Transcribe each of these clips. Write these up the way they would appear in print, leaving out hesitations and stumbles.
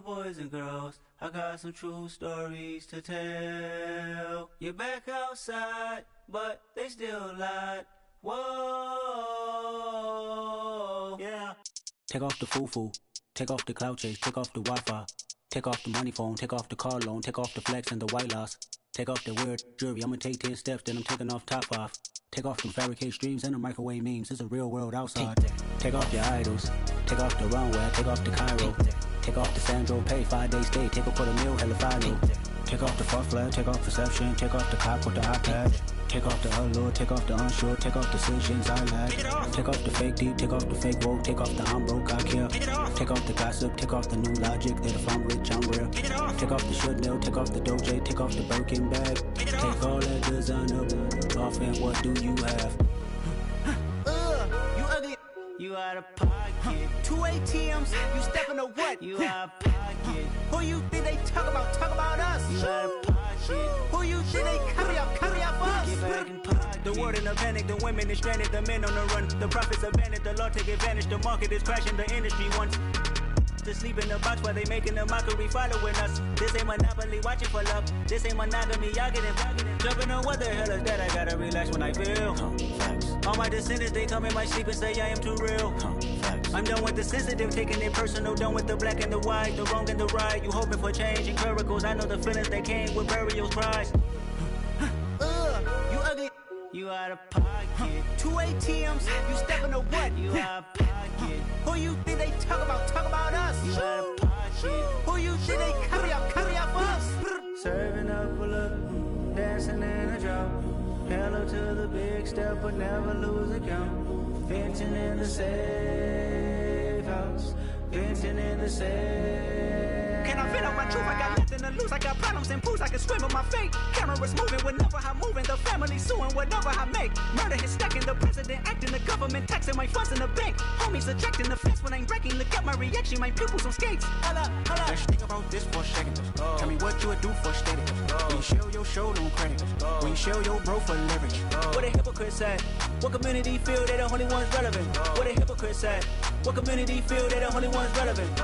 boys and girls, I got some true stories to tell. You're back outside, but they still lied. Whoa, yeah. Take off the foo-foo, take off the cloud chase, take off the Wi-Fi, take off the money phone, take off the car loan, take off the flex and the white loss, take off the weird jewelry. I'ma take 10 steps, then I'm taking off top off. Take off the fabricated streams and the microwave memes. It's a real world outside. Take off your idols, take off the runway, take off the Cairo, take off the Sandro pay, 5-day stay, take off for the meal, hella follow. Take off the fuck flag, take off perception, take off the cop with the iPad. Take off the allure, take off the unsure, take off decisions I lack. Take off the fake deep, take off the fake woke, take off the I'm broke, I care. Take off the gossip, take off the new logic that if I'm rich, I'm real. Take off the Chanel, take off the Doja, take off the Birkin bag. Take all that designer off and what do you have? You ugly. You out of pocket. 2 ATMs, you stepping to what? You out of pocket. Who you think they talk about us? You out of pocket. Who you think they carry out for us? Get back in pocket. The world in a panic, the women is stranded, the men on the run. The profits abandoned, the law take advantage, the market is crashing, the industry wants to sleep in the box while they making a mockery following us. This ain't monopoly, watching for love. This ain't monogamy, y'all getting jumping on what the hell is that? I gotta relax when I feel. All my descendants, they come in my sleep and say I am too real. I'm done with the sensitive, taking it personal. Done with the black and the white, the wrong and the right. You hoping for change and miracles. I know the feelings that came with burial cries. You ugly. You out of pocket. 2 ATMs, you stepping to what? You out of pocket. Who you think they talk about us? You out of pocket. Who you think they carry out for us? Serving up a look, dancing in a drop. Hella to the big step, but never lose a count. Venting in the safe house. Venting in the safe. Can I feel out my truth? I got nothing to lose. I got problems and pools. I can swim with my fate. Cameras moving whenever I'm moving. The family suing whatever I make. Murder is stacking. The president acting. The government taxing my funds in the bank. Homies attracting the fence when I'm breaking. Look at my reaction. My pupils on skates. Holla. Just think about this for a second. Tell me what you would do for status. When you show your show, no credit. When you show your bro for leverage. What a hypocrite said. What community feel they the only ones relevant? What a hypocrite said. What community feel they the only ones relevant?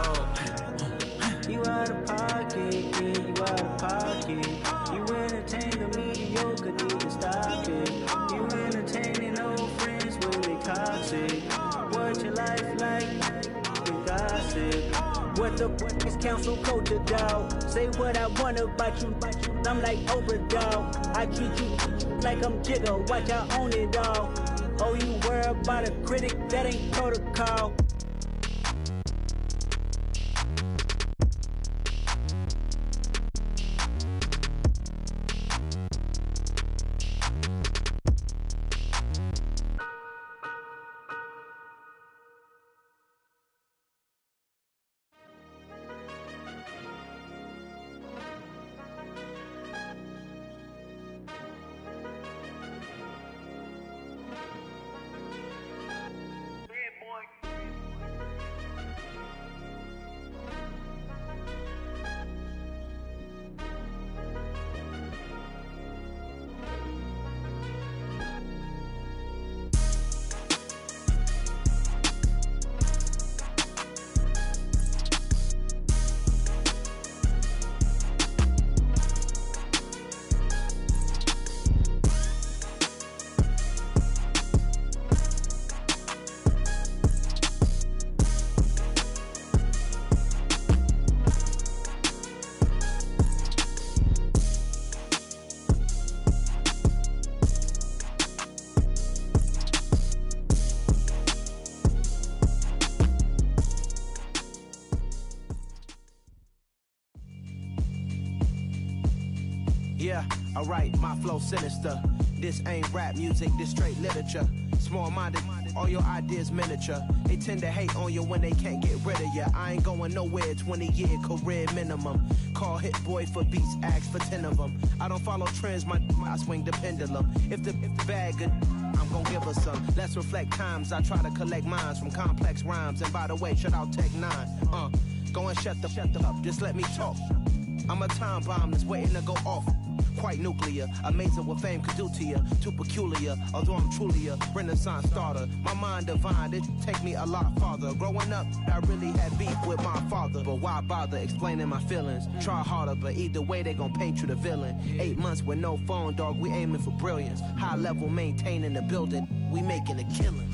You out of pocket, yeah, you out of pocket. You entertain the mediocre, need to stop it. You entertaining old friends when they toxic. What your life like? You gossip. What the fuck is council culture, dawg? Say what I want about you. I'm like Oprah, dawg. I treat you like I'm Jigga. Watch I own it all. Oh, you worry about a critic? That ain't protocol. Yeah, alright, my flow sinister. This ain't rap music, this straight literature. Small-minded, all your ideas miniature. They tend to hate on you when they can't get rid of you. I ain't going nowhere, 20-year career minimum. Call Hit Boy for beats, ask for 10 of them. I don't follow trends, I swing the pendulum. If the bag good, I'm gon' give her some. Let's reflect times, I try to collect minds from complex rhymes. And by the way, shout out Tech 9. Go and shut the up, just let me talk. I'm a time bomb that's waiting to go off. quite nuclear. Amazing what fame could do to you. Too peculiar, although I'm truly a Renaissance starter. My mind divine, it take me a lot farther. Growing up, I really had beef with my father. But why bother explaining my feelings? Try harder, but either way they gon' paint you the villain. 8 months with no phone, dog, we aiming for brilliance. High level maintaining the building, we making a killing.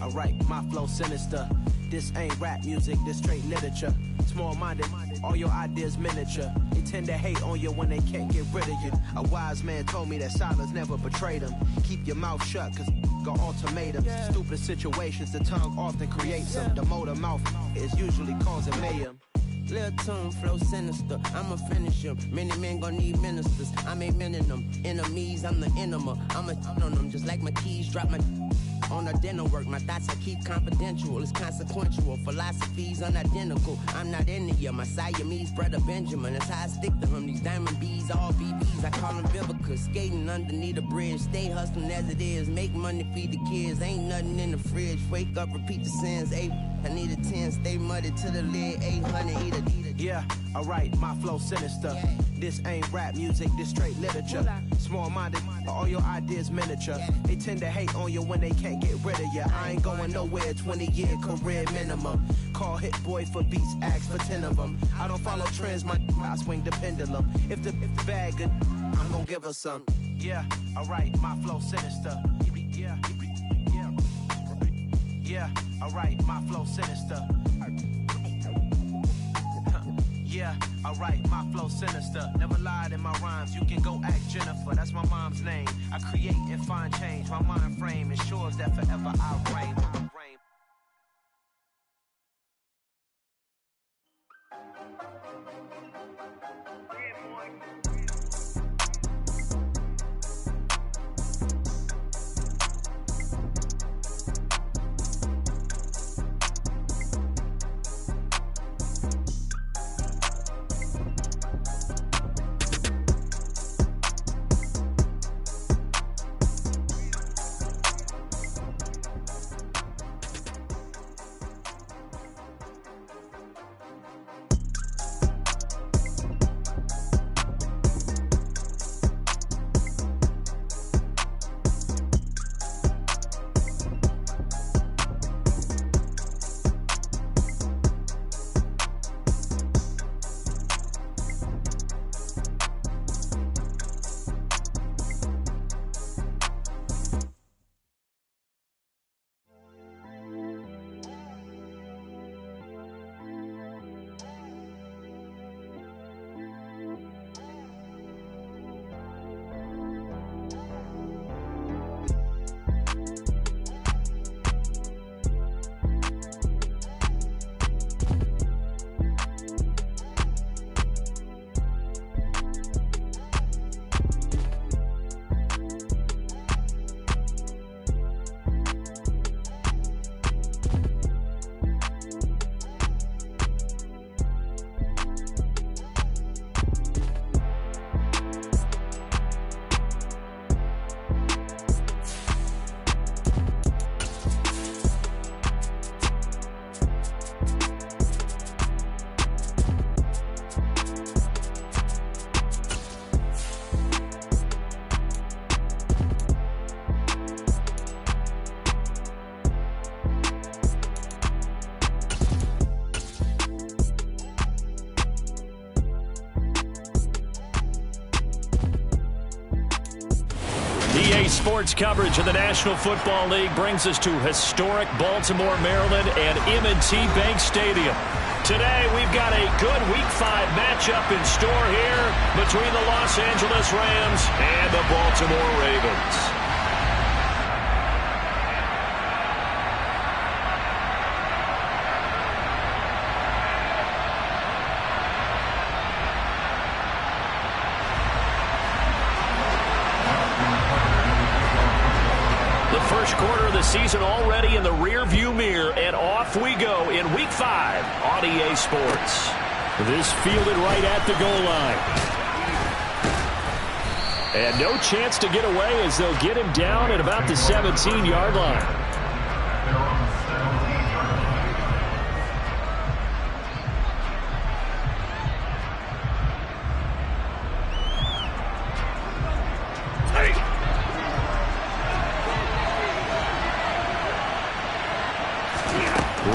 Alright, my flow sinister. This ain't rap music, this straight literature. Small-minded, all your ideas miniature. They tend to hate on you when they can't get rid of you. A wise man told me that silence never betrayed him. Keep your mouth shut, cause got ultimatums. Stupid situations, the tongue often creates them. The motor mouth is usually causing mayhem. Lil' tune, flow sinister, I'ma finish him. Many men gon' need ministers, I'm a men in them. Enemies, I'm the enema, I'm a on them. Just like my keys, drop my on the dinner work. My thoughts I keep confidential, it's consequential. Philosophies unidentical, I'm not into you. My Siamese brother Benjamin, that's how I stick to him. These diamond bees, all BBs, I call them Vivica. Skating underneath a bridge, stay hustling as it is. Make money, feed the kids, ain't nothing in the fridge. Wake up, repeat the sins, I need a 10, stay muddy to the lid, 800, eat a. Yeah, alright, my flow sinister. This ain't rap music, this straight literature. Small-minded, all your ideas miniature. They tend to hate on you when they can't get rid of you. I ain't going nowhere, 20-year career minimum. Call Hit Boy for beats, ask for 10 of them. I don't follow trends, I swing the pendulum. If the bag good, I'm gonna give her some. Yeah, alright, my flow sinister. Yeah, alright, my flow sinister. Yeah, alright, my flow sinister. Never lied in my rhymes, you can go ask Jennifer. That's my mom's name. I create and find change. My mind frame ensures that forever I reign. Sports coverage of the National Football League brings us to historic Baltimore, Maryland and M&T Bank Stadium. Today, we've got a good Week 5 matchup in store here between the Los Angeles Rams and the Baltimore Ravens. First quarter of the season already in the rear-view mirror, and off we go in Week 5 on EA Sports. This fielded right at the goal line. And no chance to get away as they'll get him down at about the 17-yard line.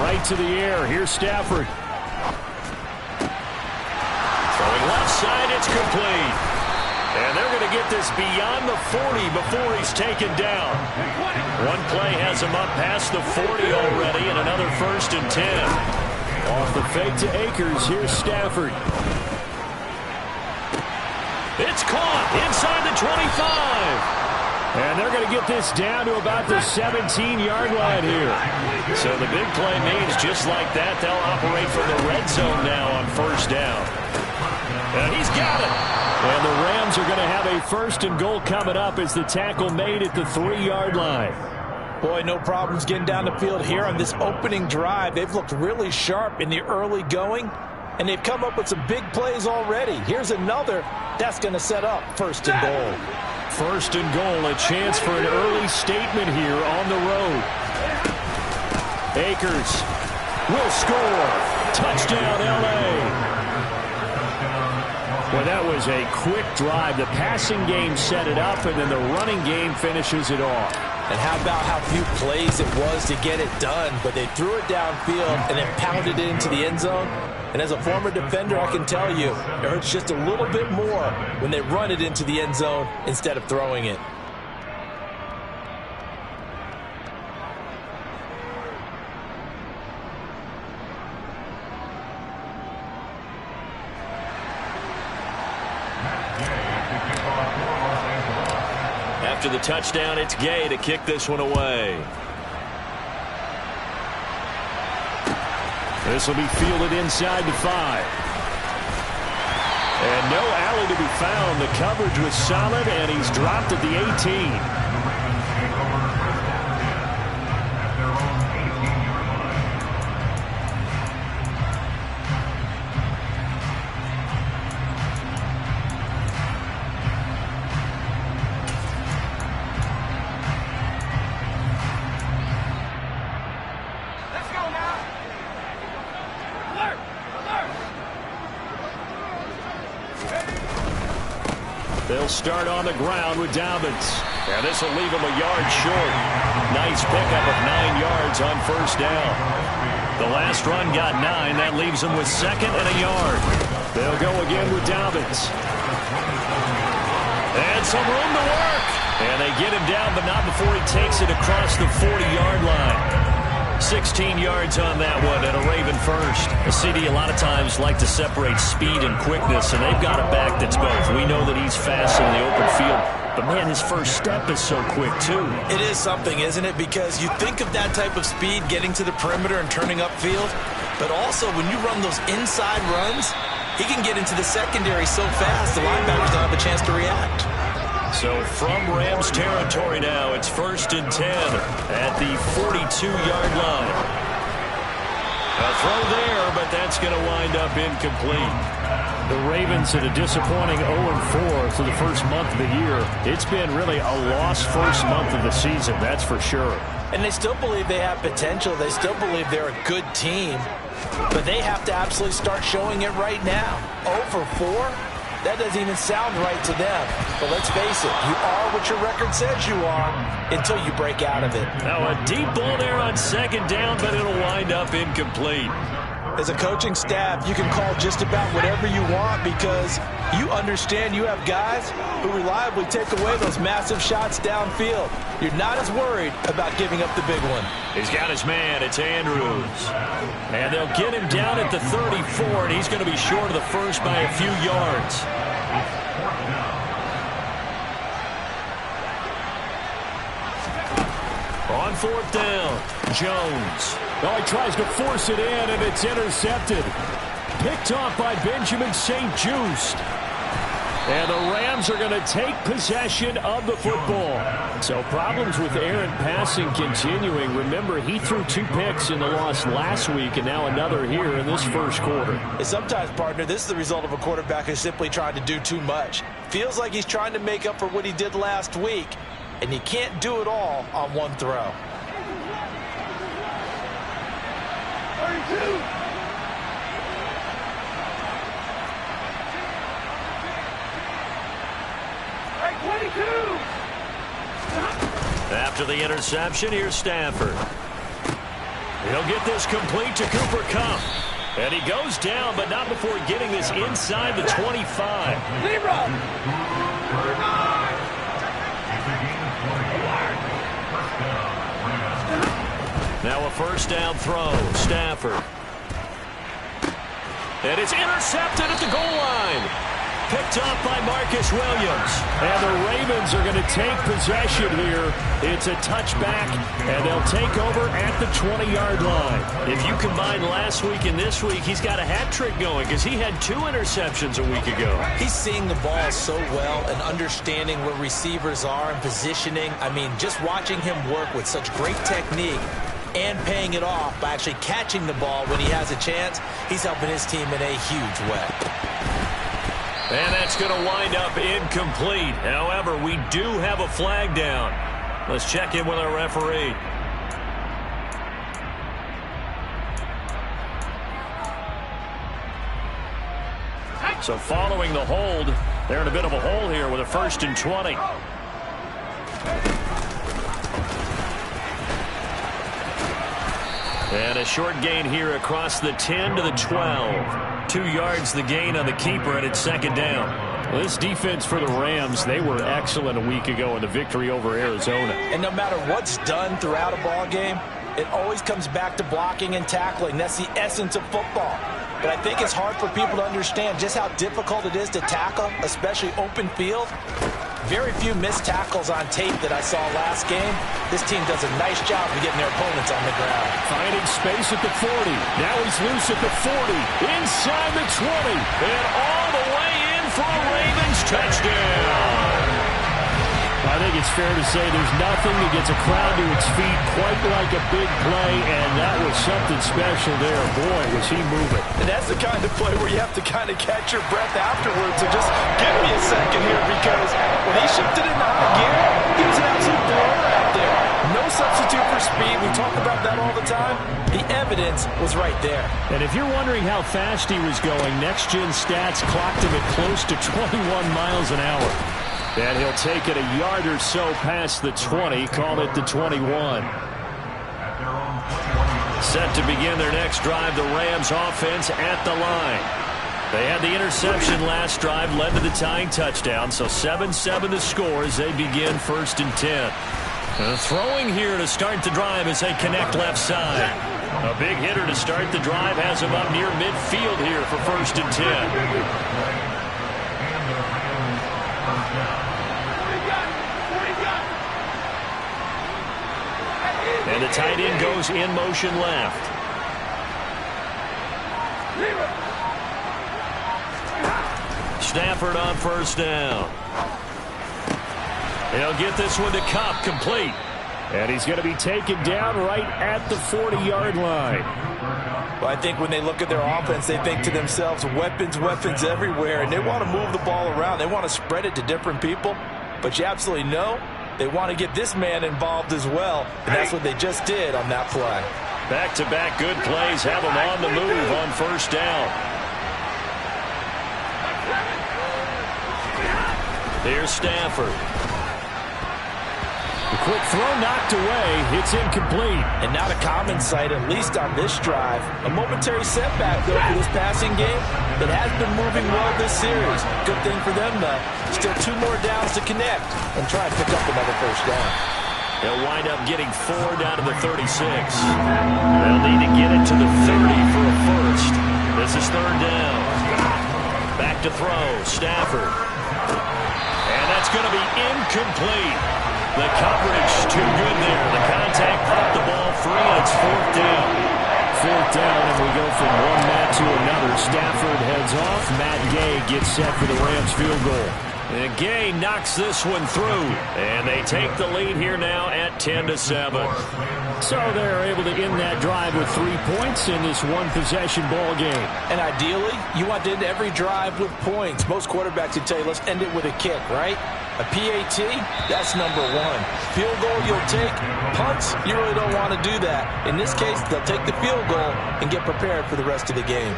Right to the air. Here's Stafford. Throwing left side, it's complete. And they're going to get this beyond the 40 before he's taken down. One play has him up past the 40 already, and another 1st and 10. Off the fake to Akers, here's Stafford. It's caught inside the 25. And they're going to get this down to about the 17-yard line here. So the big play means just like that, they'll operate from the red zone now on 1st down. And he's got it. And the Rams are going to have a 1st and goal coming up as the tackle made at the 3-yard line. Boy, no problems getting down the field here on this opening drive. They've looked really sharp in the early going, and they've come up with some big plays already. Here's another that's going to set up 1st and goal. 1st and goal, a chance for an early statement here on the road. Akers will score. Touchdown, L.A. Well, that was a quick drive. The passing game set it up, and then the running game finishes it off. And how about how few plays it was to get it done, but they threw it downfield and then pounded it into the end zone. And as a former defender, I can tell you, it hurts just a little bit more when they run it into the end zone instead of throwing it. After the touchdown, it's Gay to kick this one away. This will be fielded inside the 5. And no alley to be found. The coverage was solid, and he's dropped at the 18. They'll start on the ground with Dobbins. And this will leave him a yard short. Nice pickup of 9 yards on 1st down. The last run got 9. That leaves him with 2nd and a yard. They'll go again with Dobbins. And some room to work. And they get him down, but not before he takes it across the 40-yard line. 16 yards on that one and a Raven first. A CD a lot of times like to separate speed and quickness, and they've got a back that's both. We know that he's fast in the open field, but man, his first step is so quick too. It is something, isn't it? Because you think of that type of speed getting to the perimeter and turning upfield, but also when you run those inside runs, he can get into the secondary so fast the linebackers don't have a chance to react. So from Rams territory now, it's 1st and 10 at the 42-yard line. A throw there, but that's going to wind up incomplete. The Ravens at a disappointing 0-4 through the first month of the year. It's been really a lost first month of the season, that's for sure. And they still believe they have potential. They still believe they're a good team. But they have to absolutely start showing it right now. 0-4? That doesn't even sound right to them. But let's face it, you are what your record says you are until you break out of it. Now a deep ball there on 2nd down, but it'll wind up incomplete. As a coaching staff, you can call just about whatever you want because you understand you have guys who reliably take away those massive shots downfield. You're not as worried about giving up the big one. He's got his man. It's Andrews. And they'll get him down at the 34, and he's going to be short of the first by a few yards. On 4th down, Jones. Oh, he tries to force it in, and it's intercepted. Picked off by Benjamin St-Juste. And the Rams are going to take possession of the football. So problems with Aaron passing continuing. Remember, he threw 2 picks in the loss last week, and now another here in this first quarter. And sometimes, partner, this is the result of a quarterback who's simply trying to do too much. Feels like he's trying to make up for what he did last week, and he can't do it all on one throw. 32. After the interception, here's Stafford. He'll get this complete to Cooper Kupp. And he goes down, but not before getting this inside the 25. Now a first down throw. Stafford. And it's intercepted at the goal line. Picked up by Marcus Williams. And the Ravens are going to take possession here. It's a touchback, and they'll take over at the 20-yard line. If you combine last week and this week, he's got a hat trick going because he had 2 interceptions a week ago. He's seeing the ball so well and understanding where receivers are and positioning. I mean, just watching him work with such great technique and paying it off by actually catching the ball when he has a chance, he's helping his team in a huge way. And that's going to wind up incomplete. However, we do have a flag down. Let's check in with our referee. So following the hold, they're in a bit of a hole here with a 1st and 20. And a short gain here across the 10 to the 12. 2 yards the gain on the keeper, and it's 2nd down. Well, this defense for the Rams, they were excellent a week ago in the victory over Arizona. And no matter what's done throughout a ball game, it always comes back to blocking and tackling. That's the essence of football. But I think it's hard for people to understand just how difficult it is to tackle, especially open field. Very few missed tackles on tape that I saw last game. This team does a nice job of getting their opponents on the ground. Finding space at the 40. Now he's loose at the 40. Inside the 20. And all the way in for a Ravens touchdown. I think it's fair to say there's nothing that gets a crowd to its feet quite like a big play, and that was something special there. Boy, was he moving. And that's the kind of play where you have to kind of catch your breath afterwards. So just give me a second here, because when he shifted into high gear, he was an absolute blower out there. No substitute for speed. We talk about that all the time. The evidence was right there. And if you're wondering how fast he was going, NXGen stats clocked him at close to 21 miles an hour. And he'll take it a yard or so past the 20, call it the 21. Set to begin their next drive, the Rams offense at the line. They had the interception last drive, led to the tying touchdown, so 7-7 the score as they begin 1st and 10. Throwing here to start the drive as they connect left side. A big hitter to start the drive has him up near midfield here for 1st and 10. And the tight end goes in motion left. Stafford on 1st down. He'll get this one to Kupp, complete. And he's going to be taken down right at the 40-yard line. Well, I think when they look at their offense, they think to themselves, weapons, weapons everywhere, and they want to move the ball around. They want to spread it to different people, but you absolutely know they want to get this man involved as well, and that's what they just did on that play. Back-to-back good plays have them on the move on 1st down. Here's Stafford. The quick throw knocked away. It's incomplete. And not a common sight, at least on this drive. A momentary setback, though, for this passing game. It has been moving well this series. Good thing for them, though. Still 2 more downs to connect and try and pick up another 1st down. They'll wind up getting 4 down to the 36. They'll need to get it to the 30 for a 1st. This is 3rd down. Back to throw. Stafford. And that's going to be incomplete. The coverage too good there. The contact popped the ball free, and it's 4th down. 4th down, and we go from one mat to another. Stafford heads off. Matt Gay gets set for the Rams field goal. And Gay knocks this one through. And they take the lead here now at 10-7. So they're able to end that drive with 3 points in this one-possession ball game. And ideally, you want to end every drive with points. Most quarterbacks would tell you, let's end it with a kick, right? A PAT, that's number 1. Field goal, you'll take. Punts, you really don't want to do that. In this case, they'll take the field goal and get prepared for the rest of the game.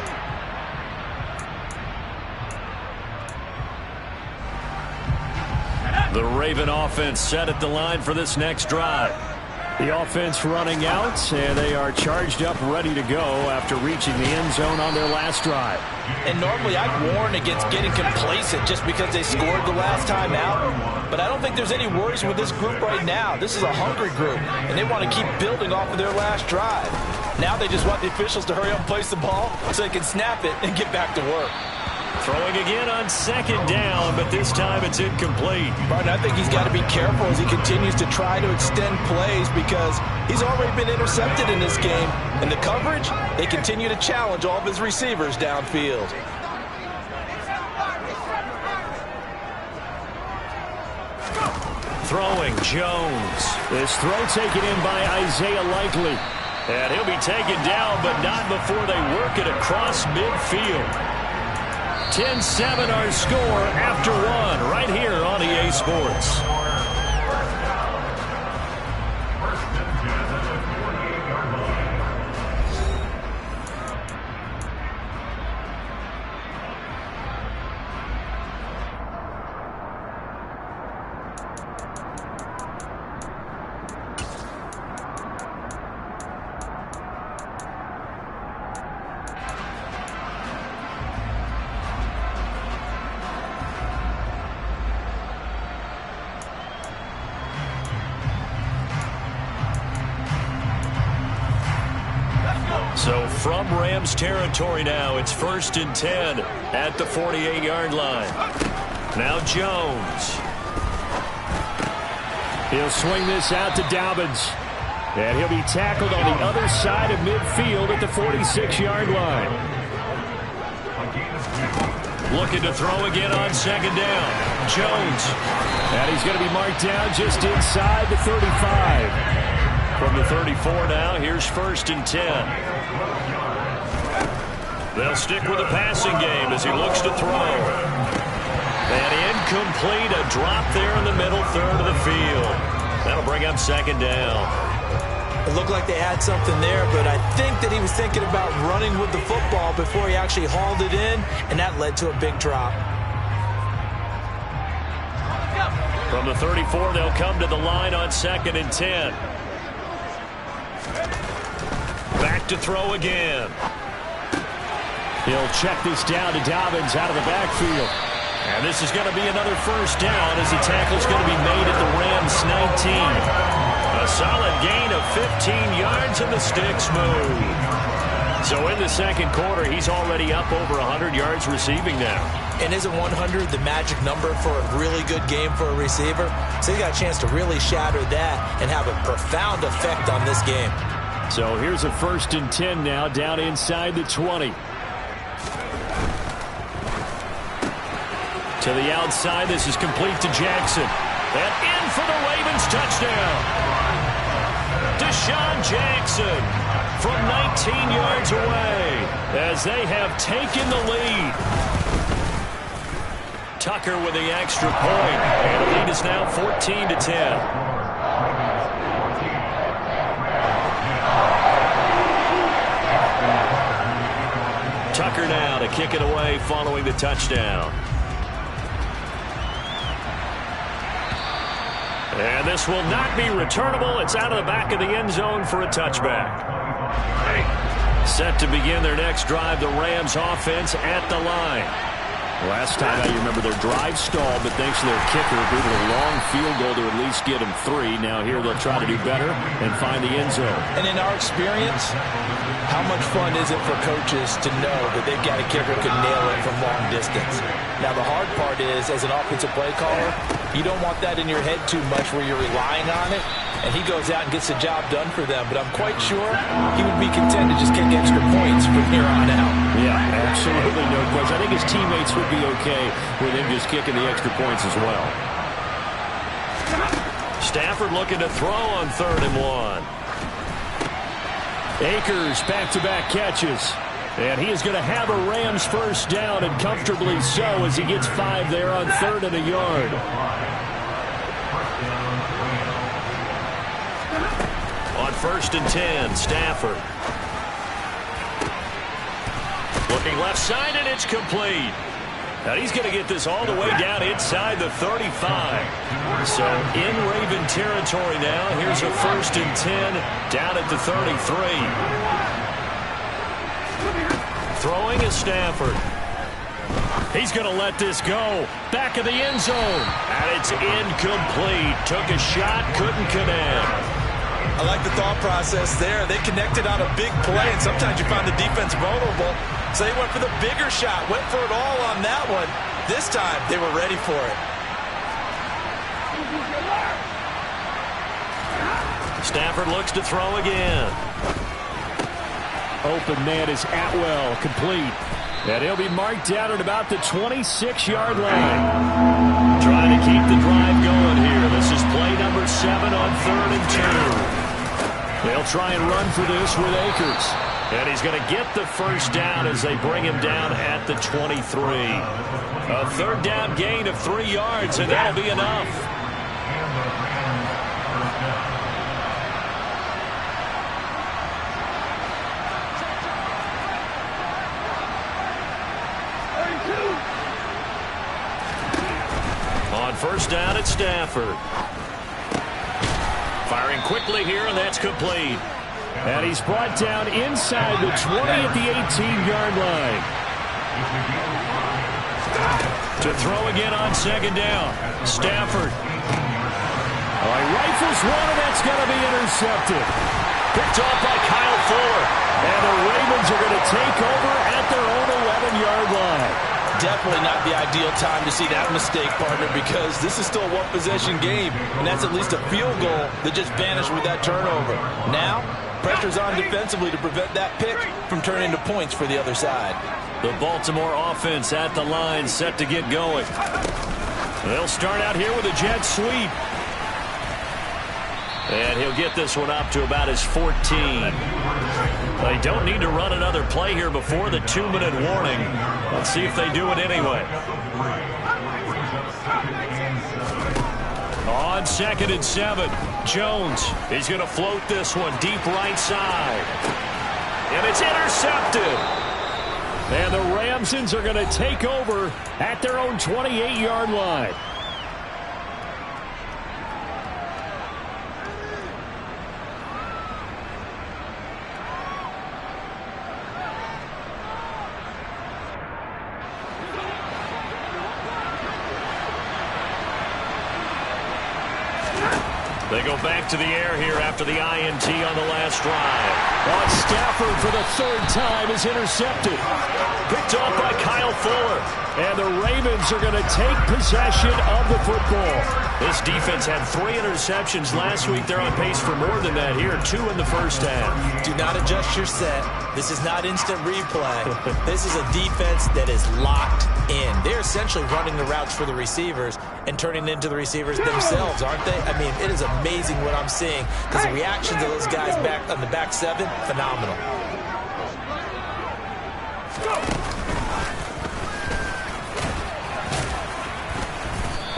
The Raven offense set at the line for this next drive. The offense running out, and they are charged up, ready to go after reaching the end zone on their last drive. And normally I'd warn against getting complacent just because they scored the last time out. But I don't think there's any worries with this group right now. This is a hungry group, and they want to keep building off of their last drive. Now they just want the officials to hurry up and place the ball so they can snap it and get back to work. Throwing again on second down, but this time it's incomplete. Martin, I think he's got to be careful as he continues to try to extend plays because he's already been intercepted in this game. And the coverage, they continue to challenge all of his receivers downfield. Throwing Jones. This throw taken in by Isaiah Likely. And he'll be taken down, but not before they work it across midfield. 10-7 our score after one right here on EA Sports. So from Rams territory now, it's 1st and 10 at the 48-yard line. Now Jones. He'll swing this out to Dobbins. And he'll be tackled on the other side of midfield at the 46-yard line. Looking to throw again on second down. Jones. And he's going to be marked down just inside the 35. From the 34 now, here's 1st and 10. They'll stick with the passing game as he looks to throw. And incomplete, a drop there in the middle third of the field. That'll bring up second down. It looked like they had something there, but I think that he was thinking about running with the football before he actually hauled it in, and that led to a big drop. From the 34, they'll come to the line on 2nd and 10. Back to throw again. He'll check this down to Dobbins out of the backfield. And this is going to be another first down as the tackle's going to be made at the Rams 19. A solid gain of 15 yards and the sticks move. So in the second quarter, he's already up over 100 yards receiving now. And isn't 100 the magic number for a really good game for a receiver? So he got a chance to really shatter that and have a profound effect on this game. So here's a 1st and 10 now down inside the 20. To the outside, this is complete to Jackson. And in for the Ravens touchdown. Deshaun Jackson from 19 yards away as they have taken the lead. Tucker with the extra point. And the lead is now 14-10. Tucker now to kick it away following the touchdown. And this will not be returnable. It's out of the back of the end zone for a touchback. Set to begin their next drive, the Rams offense at the line. Last time I remember their drive stalled, but thanks to their kicker, due to a long field goal to at least get them 3. Now here they'll try to do better and find the end zone. And in our experience, how much fun is it for coaches to know that they've got a kicker who can nail it from long distance? Now the hard part is, as an offensive play caller, you don't want that in your head too much where you're relying on it. And he goes out and gets the job done for them. But I'm quite sure he would be content to just kick extra points from here on out. Yeah, absolutely no question. I think his teammates would be okay with him just kicking the extra points as well. Stafford looking to throw on 3rd and 1. Akers back-to-back catches. And he is going to have a Rams first down, and comfortably so as he gets 5 there on 3rd and a yard. On 1st and 10, Stafford. Looking left side, and it's complete. And he's going to get this all the way down inside the 35. So in Raven territory now. Here's a 1st and 10 down at the 33. Throwing is Stafford. He's going to let this go. Back of the end zone. And it's incomplete. Took a shot, couldn't connect. I like the thought process there. They connected on a big play, and sometimes you find the defense vulnerable. So they went for the bigger shot, went for it all on that one. This time, they were ready for it. Stafford looks to throw again. Open man is Atwell, complete. And he'll be marked down at about the 26-yard line. Trying to keep the drive going here. This is play number 7 on 3rd and 2. They'll try and run for this with Akers. And he's going to get the first down as they bring him down at the 23. A 3rd down gain of 3 yards, and that'll be enough. On 1st down, it's Stafford. Firing quickly here, and that's complete. And he's brought down inside the 20 at the 18-yard line. To throw again on 2nd down. Stafford. Oh, he rifles one, and that's going to be intercepted. Picked off by Kyle Fuller. And the Ravens are going to take over at their own 11-yard line. Definitely not the ideal time to see that mistake, partner, because this is still a one-possession game, and that's at least a field goal that just vanished with that turnover. Now, pressure's on defensively to prevent that pick from turning into points for the other side. The Baltimore offense at the line, set to get going. They'll start out here with a jet sweep. And he'll get this one up to about his 14. They don't need to run another play here before the 2-minute warning. Let's see if they do it anyway. On 2nd and 7, Jones. He's going to float this one deep right side. And it's intercepted. And the Ramsons are going to take over at their own 28-yard line. They go back to the air here after the INT on the last drive. On Stafford for the 3rd time is intercepted. Picked off by Kyle Fuller. And the Ravens are going to take possession of the football. This defense had 3 interceptions last week. They're on pace for more than that here. 2 in the first half. Do not adjust your set. This is not instant replay. This is a defense that is locked in. They're essentially running the routes for the receivers and turning into the receivers themselves, aren't they? I mean, it is amazing what I'm seeing because the reactions of those guys back on the back 7, phenomenal.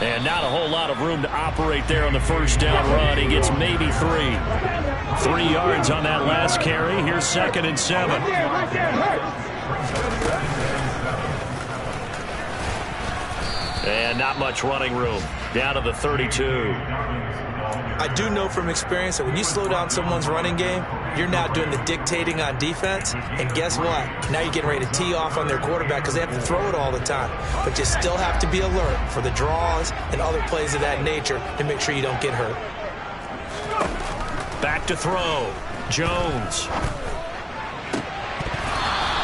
And not a whole lot of room to operate there on the 1st down run. He gets maybe 3. 3 yards on that last carry. Here's 2nd and 7. And not much running room. Down to the 32. I do know from experience that when you slow down someone's running game, you're now doing the dictating on defense. And guess what? Now you're getting ready to tee off on their quarterback because they have to throw it all the time. But you still have to be alert for the draws and other plays of that nature to make sure you don't get hurt. Back to throw. Jones.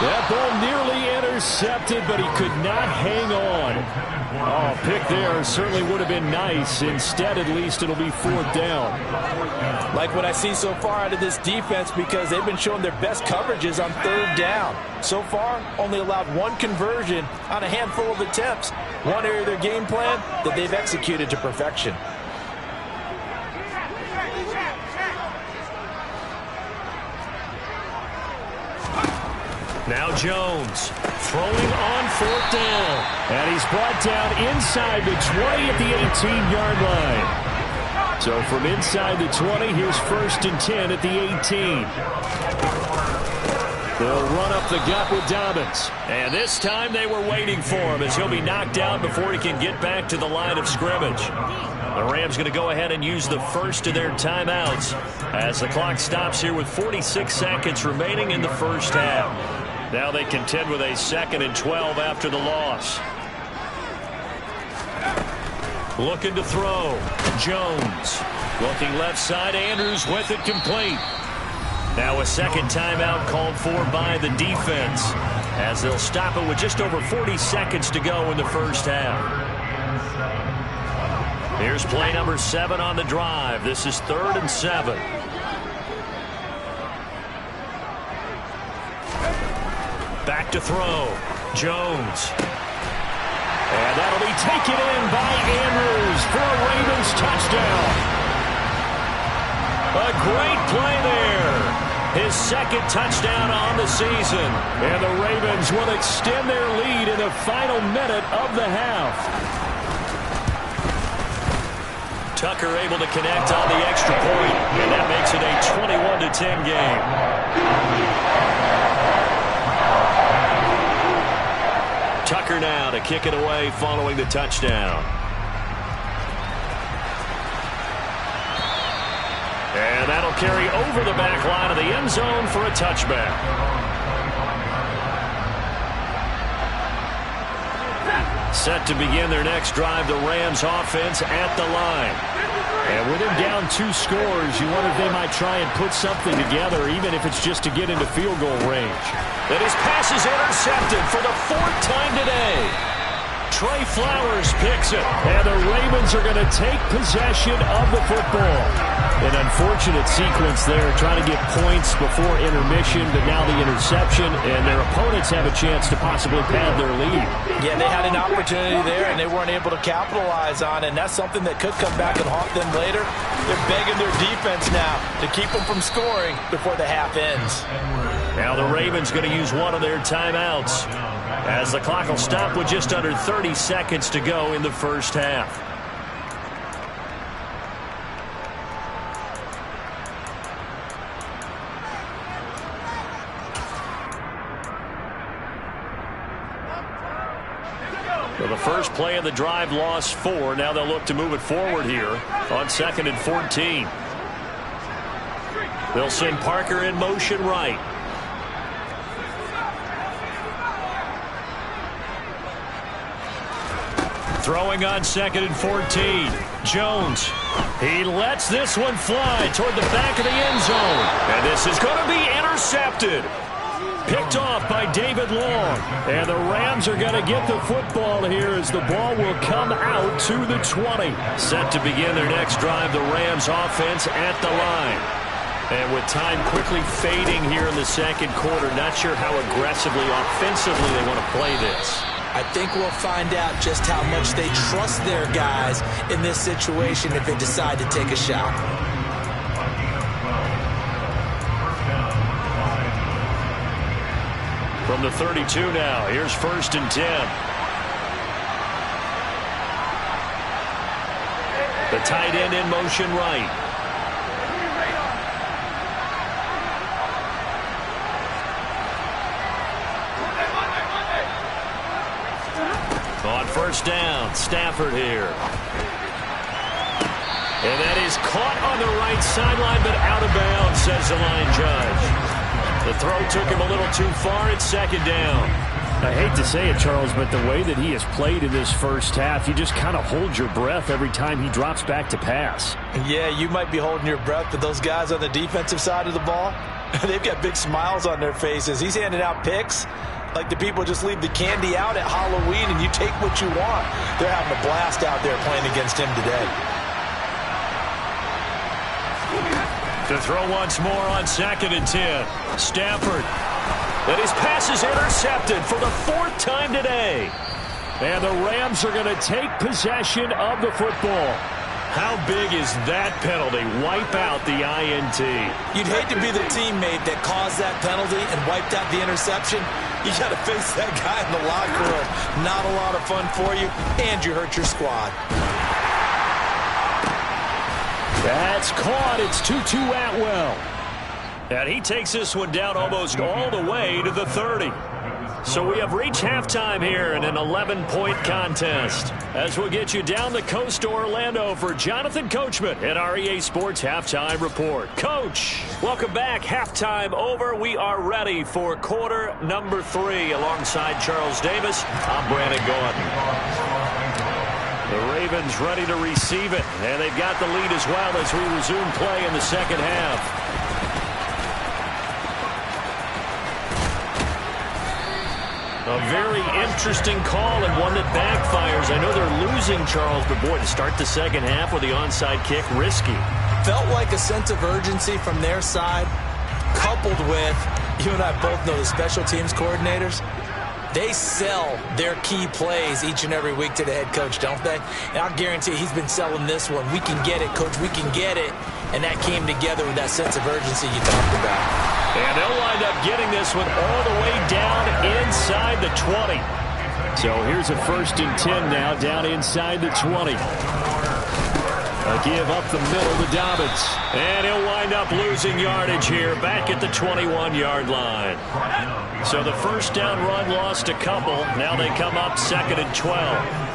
That ball nearly intercepted, but he could not hang on. Oh, pick there certainly would have been nice. Instead, at least, it'll be 4th down. Like what I see so far out of this defense because they've been showing their best coverages on 3rd down. So far, only allowed 1 conversion on a handful of attempts. One area of their game plan that they've executed to perfection. Now Jones throwing on 4th down. And he's brought down inside the 20 at the 18-yard line. So from inside the 20, here's 1st and 10 at the 18. They'll run up the gut with Dobbins. And this time they were waiting for him as he'll be knocked down before he can get back to the line of scrimmage. The Rams going to go ahead and use the first of their timeouts as the clock stops here with 46 seconds remaining in the first half. Now they contend with a 2nd and 12 after the loss. Looking to throw. Jones. Looking left side. Andrews with it complete. Now a second timeout called for by the defense as they'll stop it with just over 40 seconds to go in the first half. Here's play number 7 on the drive. This is 3rd and 7. Back to throw. Jones. And that'll be taken in by Andrews for a Ravens touchdown. A great play there. His 2nd touchdown on the season. And the Ravens will extend their lead in the final minute of the half. Tucker able to connect on the extra point, and that makes it a 21-10 game. Tucker now to kick it away following the touchdown. And that'll carry over the back line of the end zone for a touchback. Set to begin their next drive, the Rams offense at the line. And with him down 2 scores, you wonder if they might try and put something together, even if it's just to get into field goal range. And his pass is intercepted for the 4th time today. Trey Flowers picks it, and the Ravens are going to take possession of the football. An unfortunate sequence there, trying to get points before intermission, but now the interception, and their opponents have a chance to possibly pad their lead. Yeah, they had an opportunity there, and they weren't able to capitalize on it, and that's something that could come back and haunt them later. They're begging their defense now to keep them from scoring before the half ends. Now the Ravens going to use one of their timeouts as the clock will stop with just under 30 seconds to go in the first half. So the first play of the drive lost 4. Now they'll look to move it forward here on 2nd and 14. They'll send Parker in motion right. Throwing on 2nd and 14. Jones. He lets this one fly toward the back of the end zone. And this is going to be intercepted. Picked off by David Long. And the Rams are going to get the football here as the ball will come out to the 20. Set to begin their next drive, the Rams offense at the line. And with time quickly fading here in the second quarter, not sure how aggressively, offensively they want to play this. I think we'll find out just how much they trust their guys in this situation if they decide to take a shot. From the 32 now, here's 1st and 10. The tight end in motion right. On 1st down, Stafford here. And that is caught on the right sideline, but out of bounds, says the line judge. The throw took him a little too far. It's 2nd down. I hate to say it, Charles, but the way that he has played in this first half, you just kind of hold your breath every time he drops back to pass. Yeah, you might be holding your breath, but those guys on the defensive side of the ball, they've got big smiles on their faces. He's handing out picks like the people just leave the candy out at Halloween and you take what you want. They're having a blast out there playing against him today. To throw once more on 2nd and 10. Stafford. And his pass is intercepted for the 4th time today. And the Rams are going to take possession of the football. How big is that penalty? Wipe out the INT. You'd hate to be the teammate that caused that penalty and wiped out the interception. You got to face that guy in the locker room. Not a lot of fun for you, and you hurt your squad. That's caught. It's Tutu Atwell. And he takes this one down almost all the way to the 30. So we have reached halftime here in an 11-point contest. As we'll get you down the coast to Orlando for Jonathan Coachman at our EA Sports Halftime Report. Coach, welcome back. Halftime over. We are ready for quarter number 3. Alongside Charles Davis, I'm Brandon Gordon. The Ravens ready to receive it, and they've got the lead as well as we resume play in the second half. A very interesting call and one that backfires. I know they're losing, Charles, but boy, to start the second half with the onside kick, risky. Felt like a sense of urgency from their side, coupled with, you and I both know the special teams coordinators, they sell their key plays each and every week to the head coach, don't they? And I'll guarantee he's been selling this one. We can get it, coach, we can get it. And that came together with that sense of urgency you talked about. And they'll wind up getting this one all the way down inside the 20. So here's a 1st and 10 now, down inside the 20. A give up the middle to Dobbins. And he'll wind up losing yardage here, back at the 21-yard line. So the first down run lost a couple. Now they come up 2nd and 12.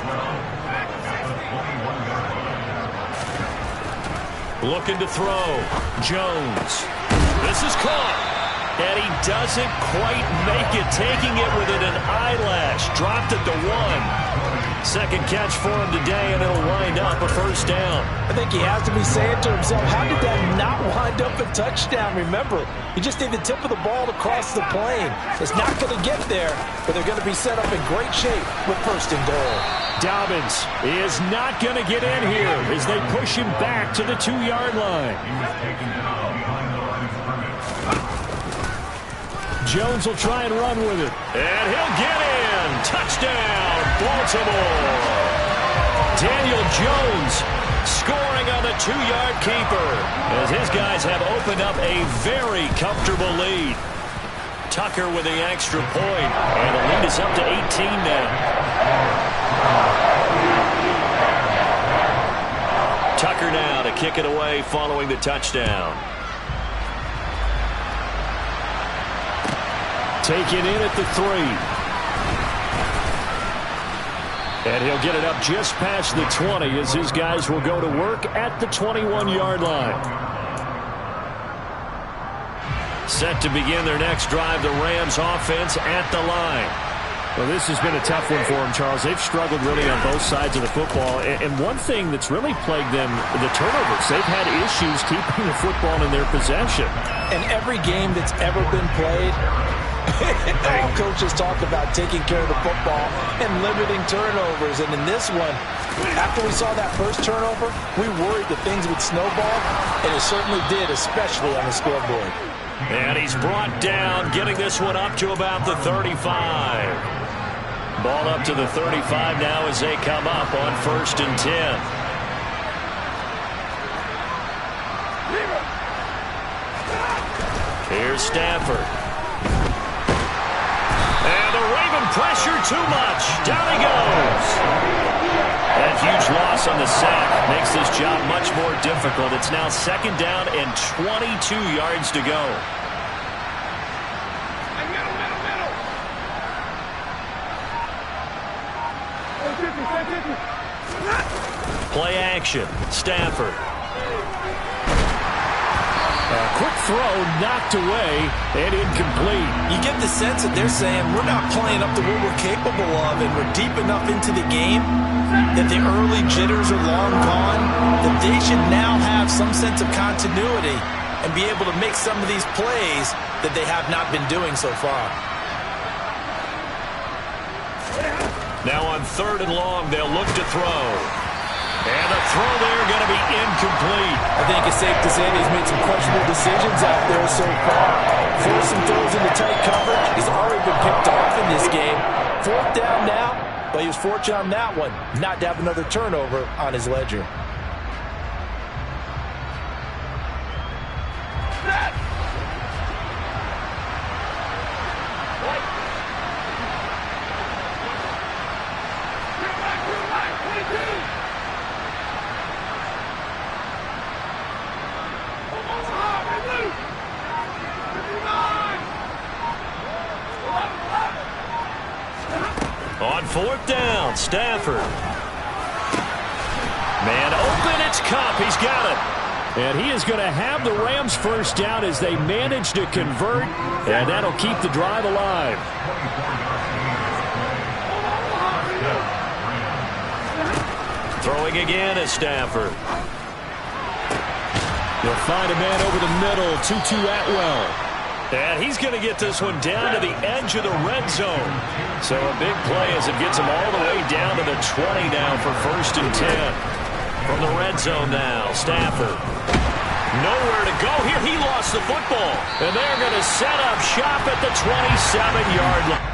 Looking to throw. Jones. This is caught. And he doesn't quite make it. Taking it within an eyelash. Dropped at the 1. Second catch for him today, and it'll wind up a first down. I think he has to be saying to himself, how did that not wind up a touchdown? Remember, you just need the tip of the ball to cross the plane. It's not going to get there, but they're going to be set up in great shape with 1st and goal. Dobbins is not going to get in here as they push him back to the 2-yard line. Jones will try and run with it. And he'll get in. Touchdown, Baltimore. Daniel Jones scoring on the 2-yard keeper as his guys have opened up a very comfortable lead. Tucker with the extra point, and the lead is up to 18 now. Tucker now to kick it away following the touchdown. Taken in at the 3. And he'll get it up just past the 20 as his guys will go to work at the 21-yard line. Set to begin their next drive, the Rams offense at the line. Well, this has been a tough one for them, Charles. They've struggled really on both sides of the football. And one thing that's really plagued them, the turnovers. They've had issues keeping the football in their possession. And every game that's ever been played, all coaches talk about taking care of the football and limiting turnovers. And in this one, after we saw that first turnover, we worried that things would snowball, and it certainly did, especially on the scoreboard. And he's brought down, getting this one up to about the 35. Ball up to the 35 now as they come up on 1st and 10. Here's Stafford. And the Raven pressure too much. Down he goes. That huge loss on the sack makes this job much more difficult. It's now 2nd down and 22 yards to go. Play action. Stafford. Quick throw, knocked away, and incomplete. You get the sense that they're saying we're not playing up to what we're capable of, and we're deep enough into the game that the early jitters are long gone, that they should now have some sense of continuity and be able to make some of these plays that they have not been doing so far. Now on 3rd and long, they'll look to throw. And the throw there going to be incomplete. I think it's safe to say that he's made some questionable decisions out there so far. Forced some throws into tight coverage. He's already been picked off in this game. 4th down now, but he was fortunate on that one not to have another turnover on his ledger. Stafford. Man open, it's Kupp. He's got it. And he is going to have the Rams first down as they manage to convert, and that'll keep the drive alive. Throwing again is Stafford. He'll find a man over the middle, Tutu Atwell. And he's going to get this one down to the edge of the red zone. So a big play as it gets him all the way down to the 20 now for 1st and 10. From the red zone now, Stafford. Nowhere to go here. He lost the football. And they're going to set up shop at the 27-yard line.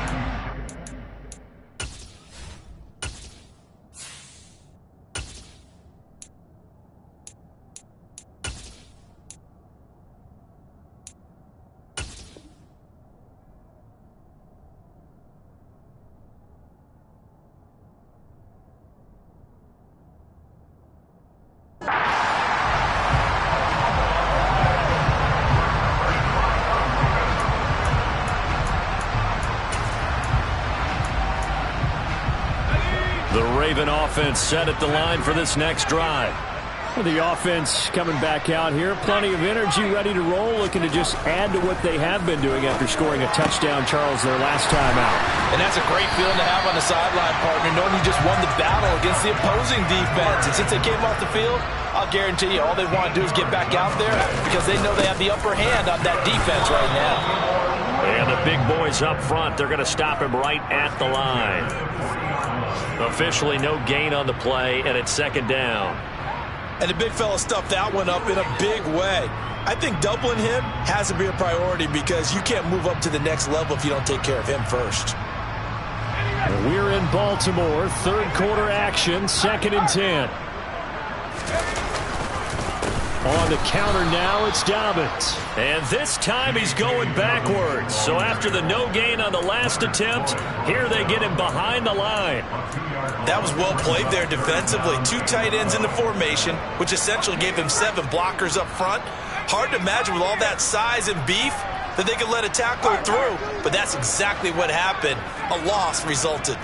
The Raven offense set at the line for this next drive. The offense coming back out here. Plenty of energy, ready to roll, looking to just add to what they have been doing after scoring a touchdown, Charles, their last time out. And that's a great feeling to have on the sideline, partner, knowing you just won the battle against the opposing defense. And since they came off the field, I'll guarantee you all they want to do is get back out there because they know they have the upper hand on that defense right now. And the big boys up front, they're going to stop him right at the line. Officially no gain on the play, and it's 2nd down. And the big fella stuffed that one up in a big way. I think doubling him has to be a priority because you can't move up to the next level if you don't take care of him first. We're in Baltimore, 3rd quarter action, 2nd and 10. On the counter now, it's Dobbins. And this time he's going backwards. So after the no gain on the last attempt, here they get him behind the line. That was well played there defensively. 2 tight ends in the formation, which essentially gave him 7 blockers up front. Hard to imagine with all that size and beef that they could let a tackle through, but that's exactly what happened. A loss resulted.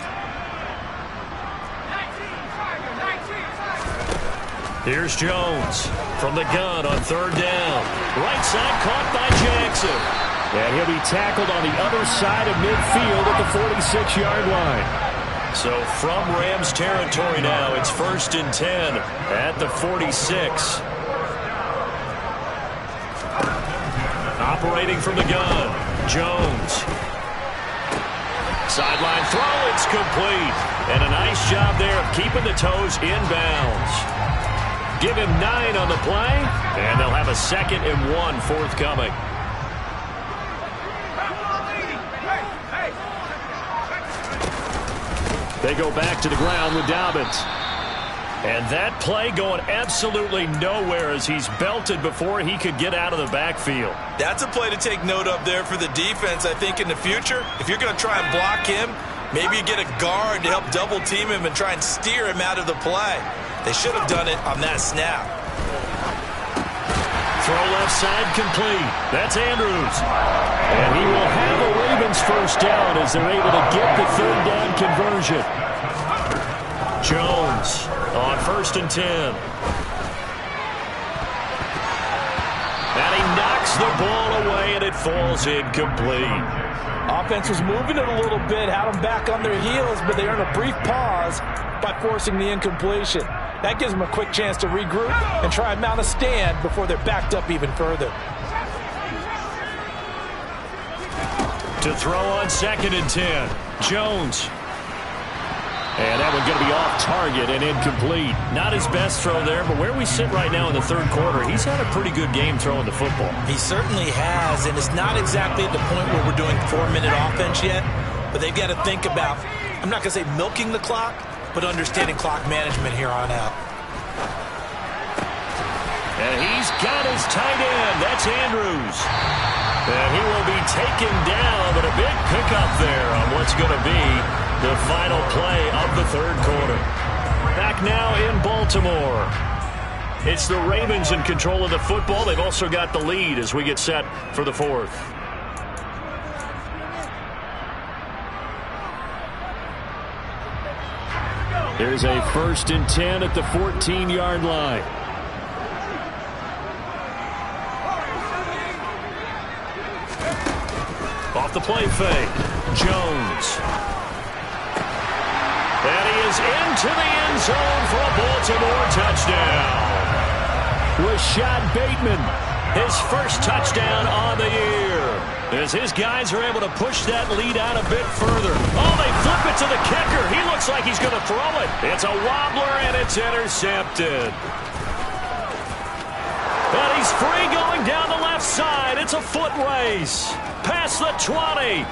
Here's Jones from the gun on 3rd down. Right side caught by Jackson. And he'll be tackled on the other side of midfield at the 46-yard line. So from Rams territory now, it's 1st and 10 at the 46. Operating from the gun, Jones. Sideline throw, it's complete. And a nice job there of keeping the toes inbounds. Give him 9 on the play, and they'll have a 2nd and 1 forthcoming. They go back to the ground with Dobbins. And that play going absolutely nowhere as he's belted before he could get out of the backfield. That's a play to take note of there for the defense, I think, in the future. If you're going to try and block him, maybe you get a guard to help double team him and try and steer him out of the play. They should have done it on that snap. Throw left side complete. That's Andrews. And he will have a Ravens first down as they're able to get the 3rd down conversion. Jones on 1st and 10. And he knocks the ball away and it falls incomplete. Offense was moving it a little bit, had them back on their heels, but they earned a brief pause by forcing the incompletion. That gives them a quick chance to regroup and try and mount a stand before they're backed up even further. To throw on 2nd and 10, Jones. And that one going to be off target and incomplete. Not his best throw there, but where we sit right now in the 3rd quarter, he's had a pretty good game throwing the football. He certainly has, and it's not exactly at the point where we're doing 4-minute offense yet, but they've got to think about, I'm not going to say milking the clock, but understanding clock management here on out. And he's got his tight end. That's Andrews. And he will be taken down, but a big pickup there on what's going to be the final play of the 3rd quarter. Back now in Baltimore. It's the Ravens in control of the football. They've also got the lead as we get set for the 4th. Here's a 1st and 10 at the 14-yard line. Off the play fake, Jones. And he is into the end zone for a Baltimore touchdown. Rashad Bateman, his first touchdown on the year. As his guys are able to push that lead out a bit further. Oh, they flip it to the kicker. He looks like he's going to throw it. It's a wobbler, and it's intercepted. And he's free going down the left side. It's a foot race. Past the 20.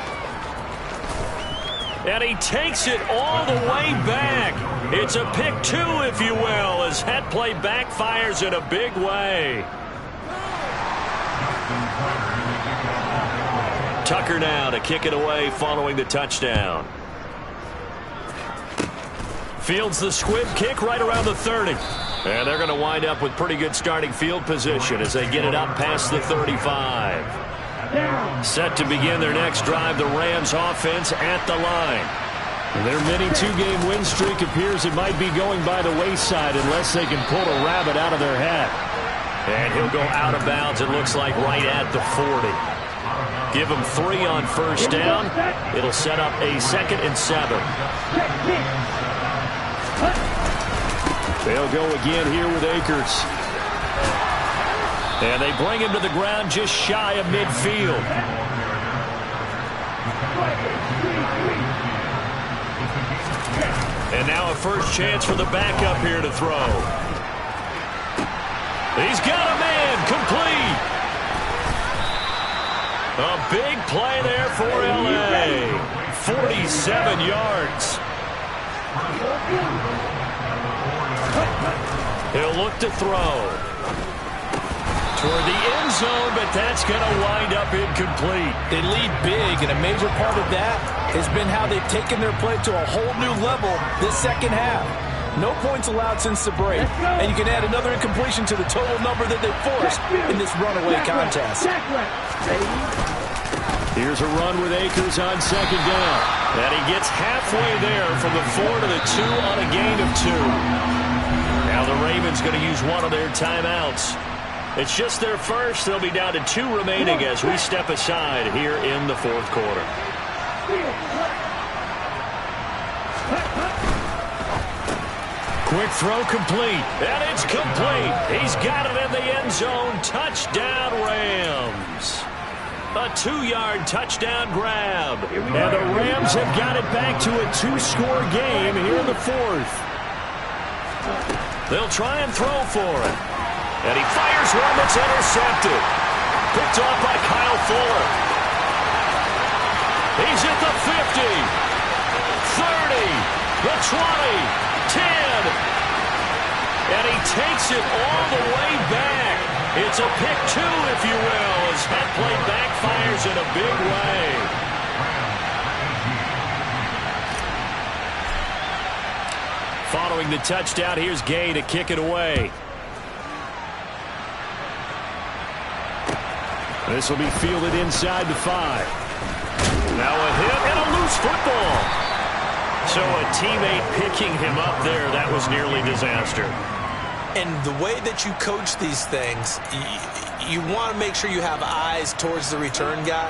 And he takes it all the way back. It's a pick 2, if you will, as that play backfires in a big way. Tucker now to kick it away following the touchdown. Fields the squib kick right around the 30. And they're going to wind up with pretty good starting field position as they get it up past the 35. Set to begin their next drive, the Rams offense at the line. Their mini 2-game win streak appears it might be going by the wayside unless they can pull a rabbit out of their hat. And he'll go out of bounds, it looks like, right at the 40. Give him 3 on 1st down. It'll set up a 2nd and 7. They'll go again here with Akers. And they bring him to the ground just shy of midfield. And now a first chance for the backup here to throw. He's got a man, complete. A big play there for L.A. 47 yards. He'll look to throw. Toward the end zone, but that's going to wind up incomplete. They lead big, and a major part of that has been how they've taken their play to a whole new level this second half. No points allowed since the break, and you can add another incompletion to the total number that they forced in this runaway contest. Here's a run with Akers on 2nd down. And he gets halfway there from the 4 to the 2 on a gain of 2. Now the Ravens going to use one of their timeouts. It's just their first. They'll be down to 2 remaining as we step aside here in the 4th quarter. Quick throw complete. And it's complete. He's got it in the end zone. Touchdown, Rams. A 2-yard touchdown grab. And the Rams have got it back to a 2-score game here in the 4th. They'll try and throw for it. And he fires one that's intercepted. Picked off by Kyle Fuller. He's at the 50, 30, the 20, 10. And he takes it all the way back. It's a pick 2, if you will, as that play backfires in a big way. Following the touchdown, here's Gay to kick it away. This will be fielded inside the 5. Now a hit and a loose football. So a teammate picking him up there, that was nearly disaster. And the way that you coach these things, you want to make sure you have eyes towards the return guy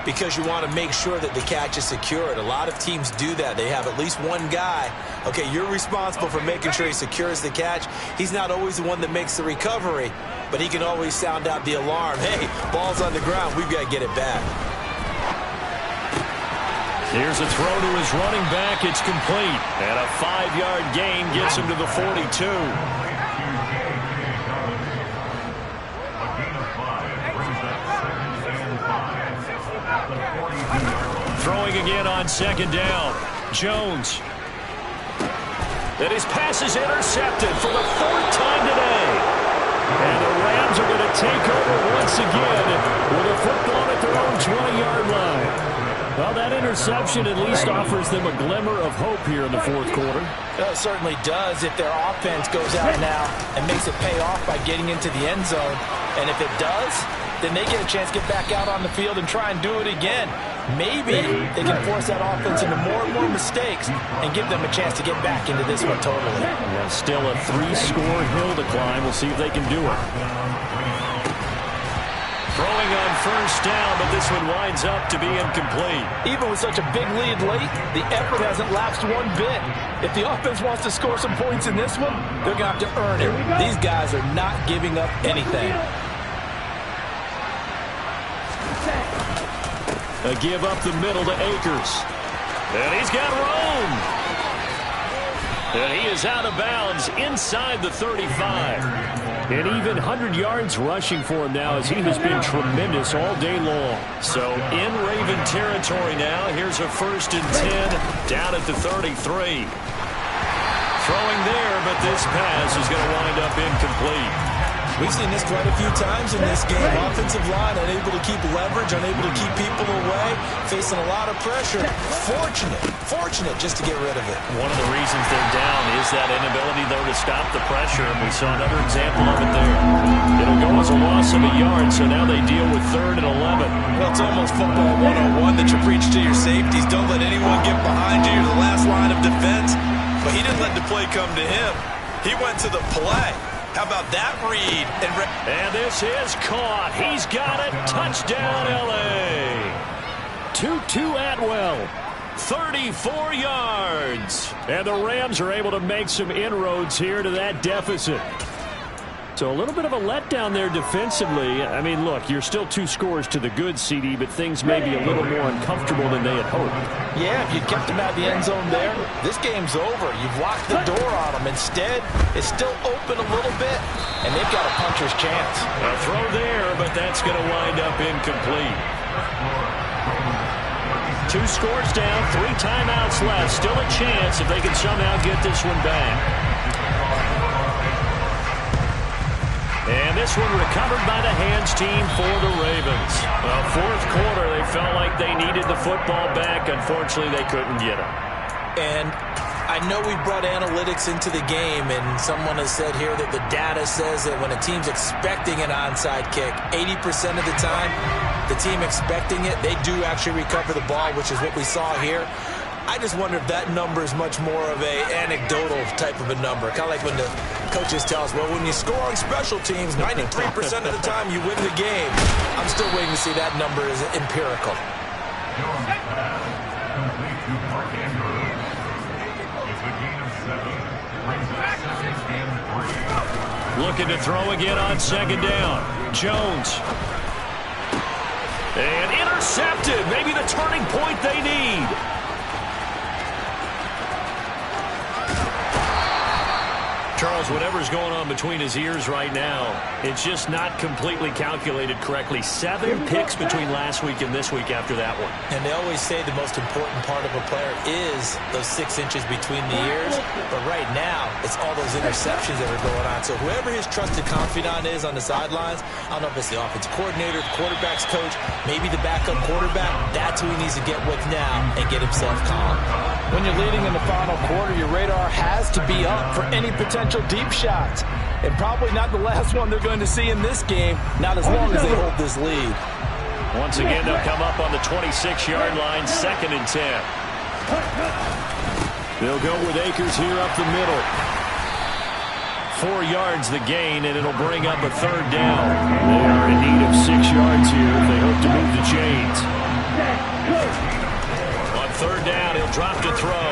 because you want to make sure that the catch is secured. A lot of teams do that. They have at least one guy. Okay, you're responsible for making sure he secures the catch. He's not always the one that makes the recovery, but he can always sound out the alarm. Hey, ball's on the ground. We've got to get it back. Here's a throw to his running back. It's complete. And a 5-yard gain gets him to the 42. Throwing again on 2nd down. Jones. And his pass is intercepted for the 4th time today. And the Rams are going to take over once again with a football at their own 20-yard line. Well, that interception at least offers them a glimmer of hope here in the 4th quarter. It certainly does if their offense goes out now and makes it pay off by getting into the end zone. And if it does, then they get a chance to get back out on the field and try and do it again. maybe they can force that offense into more and more mistakes and give them a chance to get back into this one totally. And still a 3-score hill to climb. We'll see if they can do it. Throwing on first down, but this one winds up to be incomplete. Even with such a big lead late, the effort hasn't lapsed one bit. If the offense wants to score some points in this one, they're going to have to earn it. These guys are not giving up anything. A give up the middle to Akers. And he's got room. And he is out of bounds inside the 35. And even 100 yards rushing for him now as he has been tremendous all day long. So in Raven territory now. Here's a 1st and 10 down at the 33. Throwing there, but this pass is going to wind up incomplete. We've seen this quite a few times in this game. Offensive line unable to keep leverage, unable to keep people away, facing a lot of pressure. Fortunate just to get rid of it. One of the reasons they're down is that inability, though, to stop the pressure, and we saw another example of it there. It'll go as a loss of a yard, so now they deal with 3rd and 11. Well, it's almost football 101 that you preach to your safeties. Don't let anyone get behind you. You're the last line of defense. But he didn't let the play come to him. He went to the play. How about that read? And this is caught. He's got it. Touchdown, L.A. Tutu Atwell, 34 yards. And the Rams are able to make some inroads here to that deficit. So a little bit of a letdown there defensively. I mean, look, you're still 2 scores to the good, CD, but things may be a little more uncomfortable than they had hoped. Yeah, if you kept them out of the end zone there, this game's over. You've locked the door on them. Instead, it's still open a little bit, and they've got a puncher's chance. A throw there, but that's going to wind up incomplete. 2 scores down, 3 timeouts left. Still a chance if they can somehow get this one back. And this one recovered by the hands team for the Ravens. Well, 4th quarter, they felt like they needed the football back. Unfortunately, they couldn't get it. And I know we brought analytics into the game, and someone has said here that the data says that when a team's expecting an onside kick, 80% of the time, the team expecting it, they do actually recover the ball, which is what we saw here. I just wonder if that number is much more of a anecdotal type of a number. Kind of like when the coaches tell us, well, when you score on special teams, 93% of the time you win the game. I'm still waiting to see that number is empirical. Looking to throw again on 2nd down. Jones. And intercepted. Maybe the turning point they need. Charles, whatever's going on between his ears right now, it's just not completely calculated correctly. 7 picks between last week and this week after that one. And they always say the most important part of a player is those 6 inches between the ears. But right now, it's all those interceptions that are going on. So whoever his trusted confidant is on the sidelines, I don't know if it's the offensive coordinator, the quarterback's coach, maybe the backup quarterback, that's who he needs to get with now and get himself calm. When you're leading in the final quarter, your radar has to be up for any potential deep shots. And probably not the last one they're going to see in this game, not as long as they hold this lead. Once again, they'll come up on the 26-yard line, 2nd and 10. They'll go with Akers here up the middle. 4 yards the gain, and it'll bring up a 3rd down. They are in need of 6 yards here if they hope to move the chains. On 3rd down, he'll drop to throw.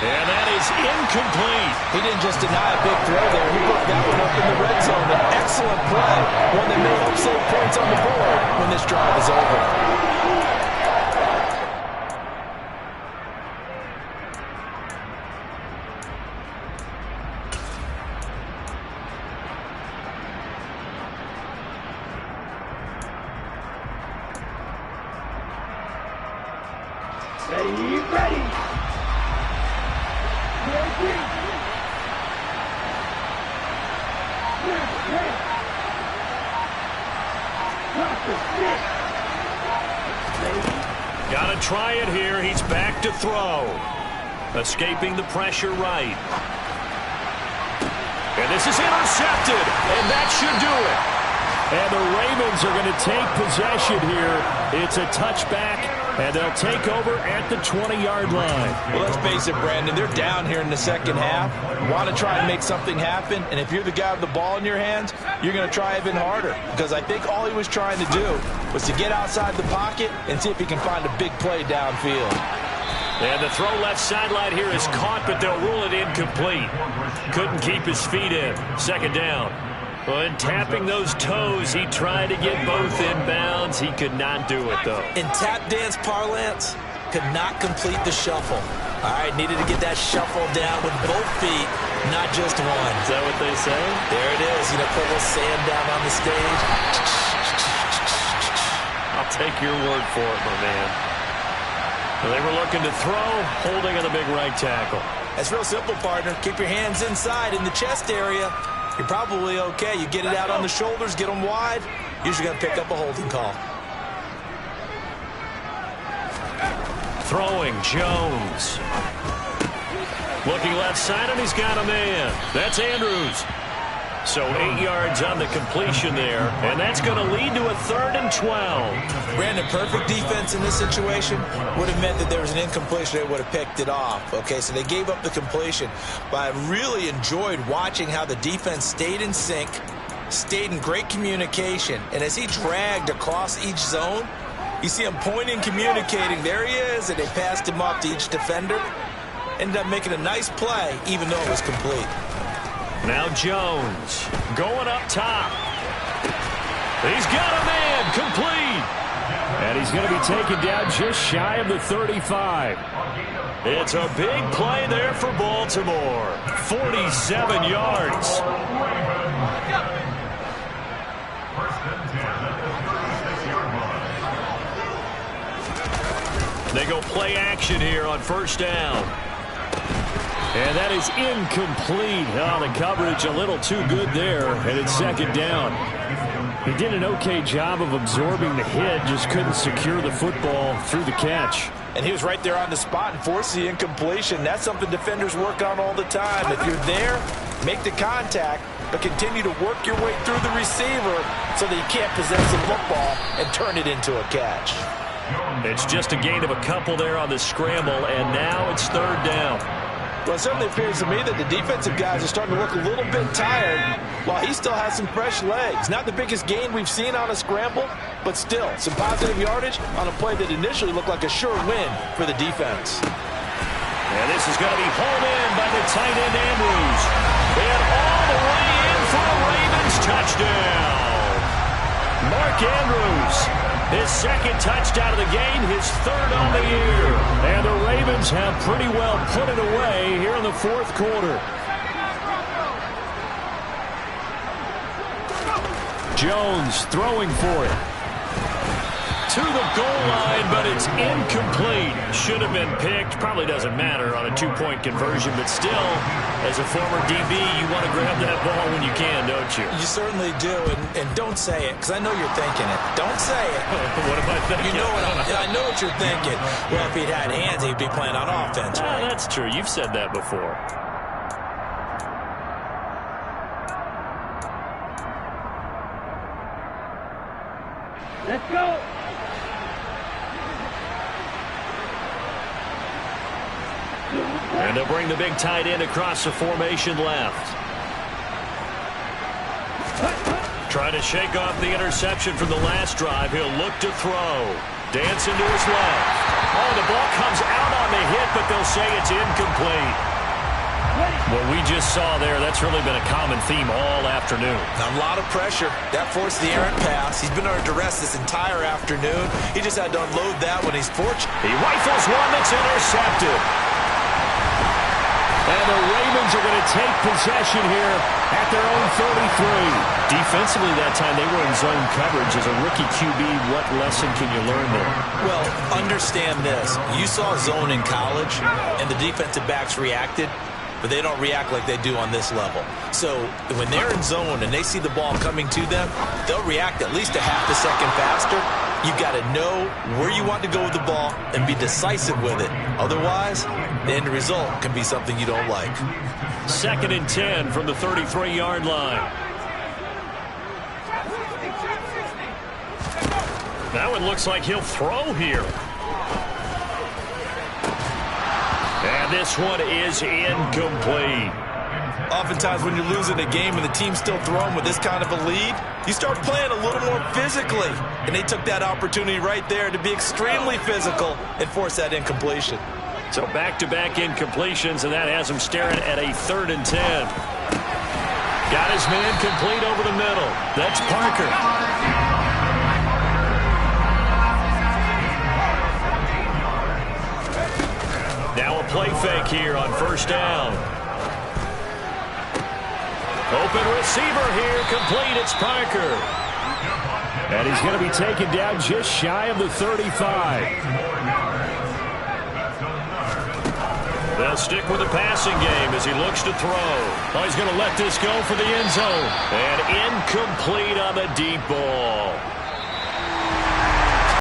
And that is incomplete. He didn't just deny a big throw there. He put that one up in the red zone. An excellent play. One that may help save points on the board when this drive is over. Ready. Gotta try it here. He's back to throw. Escaping the pressure right. And this is intercepted. And that should do it. And the Ravens are going to take possession here. It's a touchback, and they'll take over at the 20-yard line. Well, let's face it, Brandon. They're down here in the second half. Want to try and make something happen, and if you're the guy with the ball in your hands, you're going to try even harder, because I think all he was trying to do was to get outside the pocket and see if he can find a big play downfield. And the throw left sideline here is caught, but they'll rule it incomplete. Couldn't keep his feet in. Second down. When tapping those toes, he tried to get both inbounds. He could not do it, though. In tap dance parlance, could not complete the shuffle. All right, needed to get that shuffle down with both feet, not just one. Is that what they say? There it is. You know, put a little sand down on the stage. I'll take your word for it, my man. They were looking to throw, holding on the big right tackle. That's real simple, partner. Keep your hands inside in the chest area. You're probably okay. You get it out on the shoulders, get them wide. Usually going to pick up a holding call. Throwing, Jones. Looking left side, and he's got a man. That's Andrews. So 8 yards on the completion there, and that's going to lead to a 3rd and 12. Brandon, perfect defense in this situation would have meant that there was an incompletion. They would have picked it off. Okay, so they gave up the completion. But I really enjoyed watching how the defense stayed in sync, stayed in great communication. And as he dragged across each zone, you see him pointing, communicating. There he is, and they passed him off to each defender. Ended up making a nice play, even though it was complete. Now Jones going up top. He's got a man, complete. And he's going to be taken down just shy of the 35. It's a big play there for Baltimore. 47 yards. They go play action here on first down. And that is incomplete. Oh, the coverage a little too good there, and it's second down. He did an okay job of absorbing the hit, just couldn't secure the football through the catch. And he was right there on the spot and forced the incompletion. That's something defenders work on all the time. If you're there, make the contact, but continue to work your way through the receiver so that you can't possess the football and turn it into a catch. It's just a gain of a couple there on the scramble, and now it's third down. Well, it certainly appears to me that the defensive guys are starting to look a little bit tired while he still has some fresh legs. Not the biggest gain we've seen on a scramble, but still some positive yardage on a play that initially looked like a sure win for the defense. And this is going to be hauled in by the tight end Andrews. And all the way in for a Ravens touchdown. Mark Andrews, his second touchdown of the game, his third on the year. And the Ravens have pretty well put it away here in the fourth quarter. Jones throwing for it. To the goal line, but it's incomplete. Should have been picked. Probably doesn't matter on a two-point conversion, but still, as a former DB, you want to grab that ball when you can, don't you? You certainly do, and don't say it, because I know you're thinking it. Don't say it. What am I thinking? You know I know what you're thinking. Well, if he'd had hands, he'd be playing on offense, right? That's true. You've said that before. Let's go. And they'll bring the big tight end across the formation left. Trying to shake off the interception from the last drive. He'll look to throw. Dancing to his left. Oh, the ball comes out on the hit, but they'll say it's incomplete. What we just saw there, that's really been a common theme all afternoon. A lot of pressure. That forced the errant pass. He's been under duress this entire afternoon. He just had to unload that when he's fortunate. He rifles one that's intercepted. And the Ravens are going to take possession here at their own 33. Defensively that time, they were in zone coverage. As a rookie QB, what lesson can you learn there? Well, understand this. You saw zone in college, and the defensive backs reacted, but they don't react like they do on this level. So when they're in zone and they see the ball coming to them, they'll react at least a half a second faster. You've got to know where you want to go with the ball and be decisive with it. Otherwise, the end result can be something you don't like. 2nd and 10 from the 33-yard line. That one looks like he'll throw here. And this one is incomplete. Oftentimes when you're losing a game and the team's still throwing with this kind of a lead, you start playing a little more physically. And they took that opportunity right there to be extremely physical and force that incompletion. So back-to-back incompletions, and that has him staring at a 3rd and 10. Got his man complete over the middle. That's Parker. Now a play fake here on 1st down. Open receiver here, complete, it's Parker. And he's going to be taken down just shy of the 35. They'll stick with the passing game as he looks to throw. He's going to let this go for the end zone. And incomplete on the deep ball.